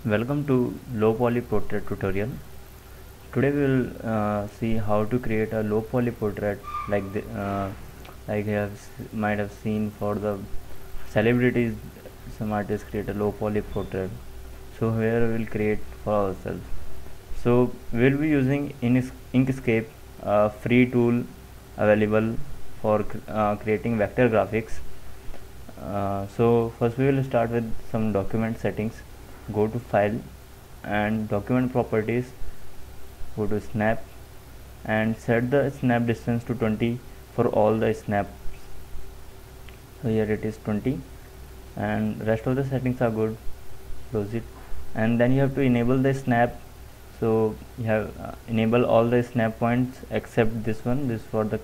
Welcome to low poly portrait tutorial. Today we will see how to create a low poly portrait like might have seen for the celebrities. Some artists create a low poly portrait. So here we will create for ourselves. So we will be using Inkscape, a free tool available for creating vector graphics. So first we will start with some document settings. Go to file and document properties, go to snap and set the snap distance to 20 for all the snaps. So here it is 20 and rest of the settings are good. Close it and then you have to enable the snap. So you have enable all the snap points except this one. This for the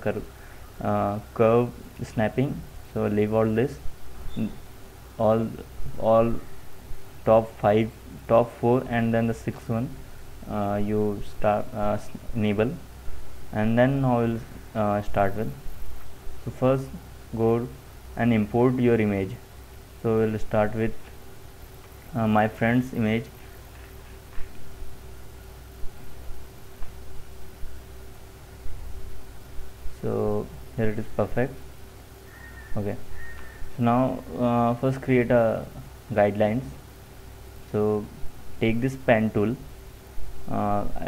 curve snapping. So leave all this, all top 5, top 4 and then the 6th one you start enable. And then now we'll start with, so first go and import your image. So we'll start with my friend's image. So here it is perfect. Okay, so now first create a guidelines. So take this pen tool.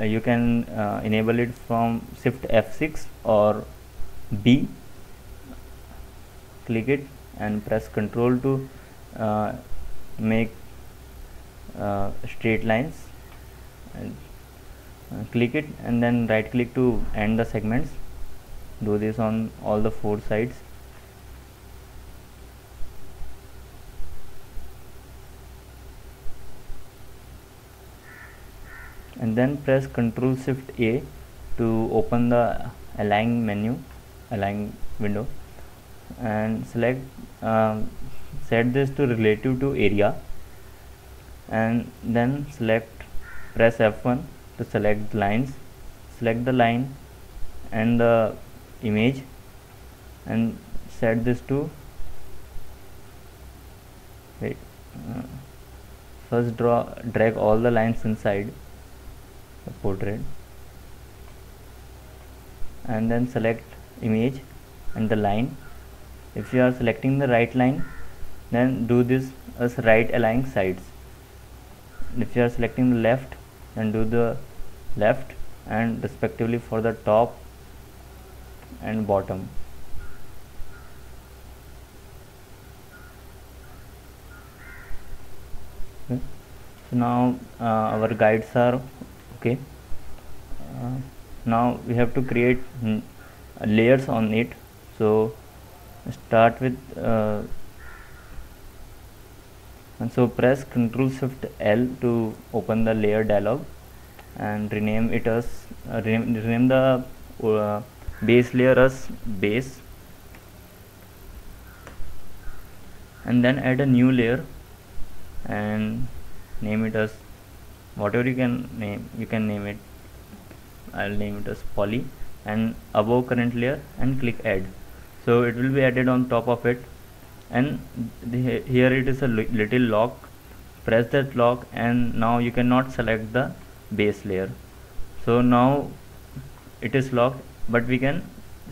You can enable it from shift F6 or B. Click it and press Ctrl to make straight lines, and click it and then right click to end the segments. Do this on all the 4 sides. And then press Ctrl Shift A to open the align window and select set this to relative to area, and then press F1 to select lines. Select the line and the image and set this to first drag all the lines inside the portrait and then select image and the line. If you are selecting the right line, then do this as right align sides. If you are selecting the left, then do the left and respectively for the top and bottom. Okay. So now our guides are okay. Now we have to create layers on it. So start with and so press Ctrl Shift L to open the layer dialog and rename it as rename the base layer as base, and then add a new layer and name it as whatever you can name it. I'll name it as poly, and above current layer and click add. So it will be added on top of it, and here it is a little lock. Press that lock and now you cannot select the base layer. So now it is locked, but we can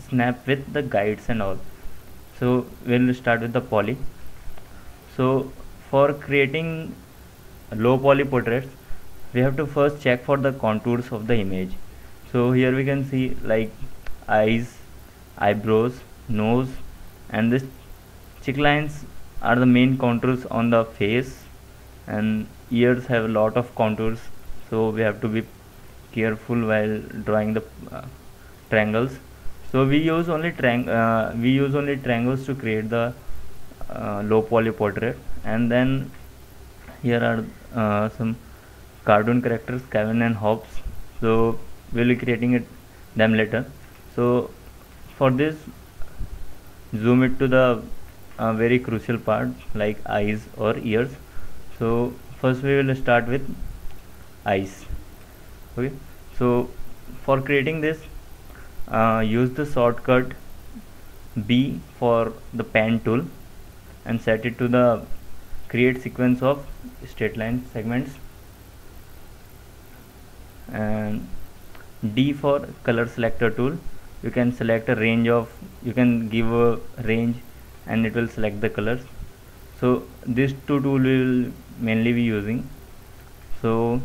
snap with the guides and all. So we'll start with the poly. So for creating low poly portraits, we have to first check for the contours of the image. So here we can see like eyes, eyebrows, nose, and this cheek lines are the main contours on the face, and ears have a lot of contours, so we have to be careful while drawing the triangles. So we use only triangles to create the low poly portrait. And then here are some cartoon characters, Kevin and Hobbes. So we'll be creating them later. So for this, zoom it to the very crucial part like eyes or ears. So first we will start with eyes. Okay, so for creating this, use the shortcut B for the pen tool and set it to the create sequence of straight line segments. And D for color selector tool. You can select a range of, you can give a range and it will select the colors. So these two tools will mainly be using. So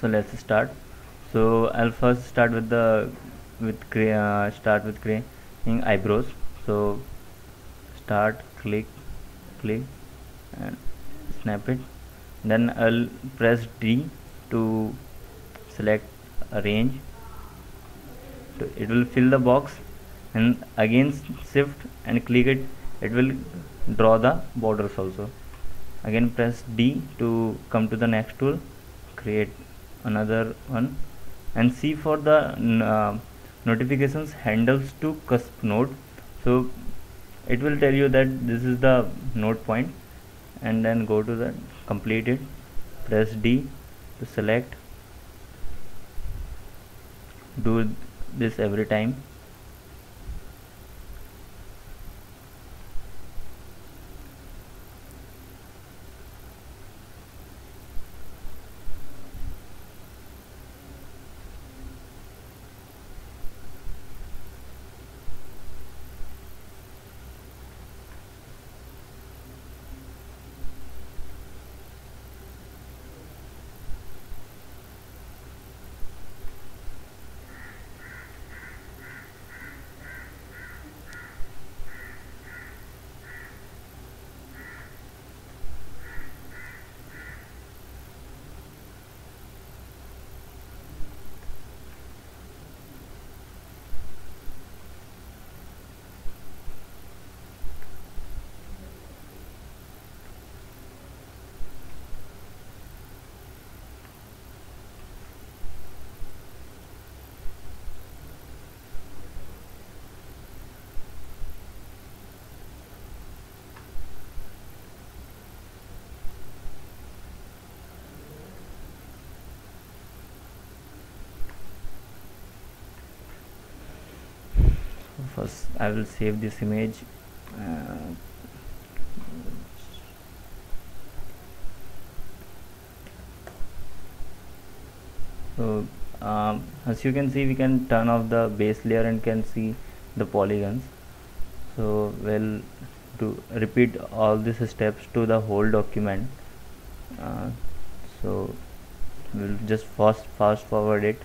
let's start. So I'll first start with the start with creating eyebrows. So start, click and snap it. Then I'll press D to select a range. It will fill the box, and again shift and click it. It will draw the borders also. Again press D to come to the next tool, create another one, and C for the notifications handles to cusp node. So it will tell you that this is the node point, and then go to the complete it, press D to select. Do this every time. First I will save this image. uh, so as you can see, we can turn off the base layer and can see the polygons. So we'll repeat all these steps to the whole document. uh, so we'll just fast forward it.